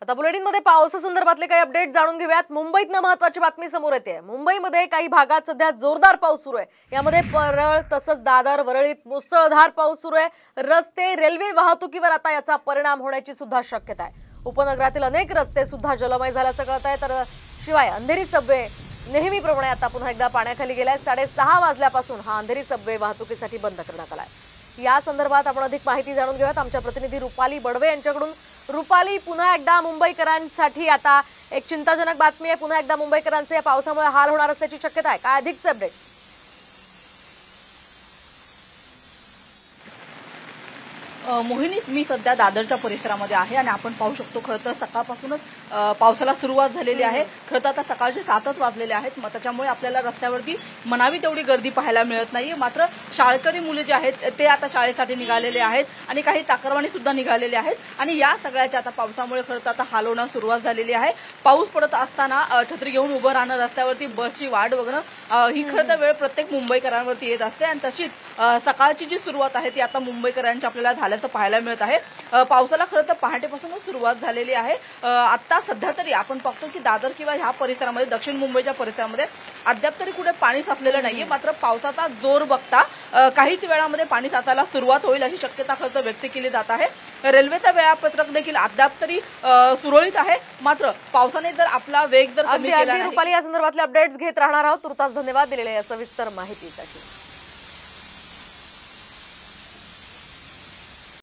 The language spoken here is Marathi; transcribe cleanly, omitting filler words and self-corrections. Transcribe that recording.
आता बुलेटिनमध्ये पावसासंदर्भातले काही अपडेट जाणून घेऊयात। मुंबईतनं महत्त्वाची बातमी समोर येते। मुंबईमध्ये काही भागात सध्या जोरदार पाऊस सुरू आहे। यामध्ये परळ तसंच दादर वरळीत मुसळधार पाऊस सुरू आहे। रस्ते रेल्वे वाहतुकीवर आता याचा परिणाम होण्याची सुद्धा शक्यता आहे। उपनगरातील अनेक रस्ते सुद्धा जलमय झाल्याचं कळतंय। तर शिवाय अंधेरी सबवे नेहमीप्रमाणे आता पुन्हा एकदा पाण्याखाली गेलाय। 6:30 वाजल्यापासून हा अंधेरी सबवे वाहतुकीसाठी बंद करण्यात आलाय। या संदर्भात आपण अधिक माहिती जाणून घेऊयात आमच्या प्रतिनिधी रुपाली बडवे यांच्याकडून। रुपाली, पुन्हा एकदा मुंबईकरांसाठी आता एक चिंताजनक बातमी आहे। पुन्हा एकदा मुंबईकरांचे या पावसामुळे हाल होणार असल्याची शक्यता आहे। काय अधिकचे अपडेट्स? मोहिनी, मी सध्या दादरच्या परिसरामध्ये आहे आणि आपण पाहू शकतो खरं तर सकाळपासूनच पावसाला सुरुवात झालेली आहे। खरं तर आता सकाळचे 7च वाजलेले आहेत, मग त्याच्यामुळे आपल्याला रस्त्यावरती म्हणावी तेवढी गर्दी पाहायला मिळत नाहीये। मात्र शाळकरी मुले जे आहेत ते आता शाळेसाठी निघालेले आहेत आणि काही चाकरमानी सुद्धा निघालेले आहेत आणि या सगळ्याच्या आता पावसामुळे खरं तर आता हाल होण्यास सुरुवात झालेली आहे। पाऊस पडत असताना छत्री घेऊन उभं राहणं, रस्त्यावरती बसची वाट बघणं ही खरं तर वेळ प्रत्येक मुंबईकरांवरती येत असते आणि तशीच सकाळची जी सुरुवात आहे ती आता मुंबईकरांची आपल्याला झाल्याचं पाहायला मिळत आहे। पावसाला खरं तर पहाटेपासूनच सुरुवात झालेली आहे। आता सध्या तरी आपण पाहतो की दादर किंवा ह्या परिसरामध्ये, दक्षिण मुंबईच्या परिसरामध्ये अद्याप तरी कुठे पाणी साचलेलं नाहीये। मात्र पावसाचा जोर बघता काहीच वेळामध्ये पाणी साचायला सुरुवात होईल अशी शक्यता खरं तर व्यक्त केली जात आहे। रेल्वेचं वेळापत्रक देखील अद्याप तरी सुरळीत आहे, मात्र पावसाने जर आपला वेग जर कमी केला नाही। रुपाली, या संदर्भातले अपडेट्स घेत राहणार आहोत। तुर्तास धन्यवाद दिलेल्या या सविस्तर माहितीसाठी।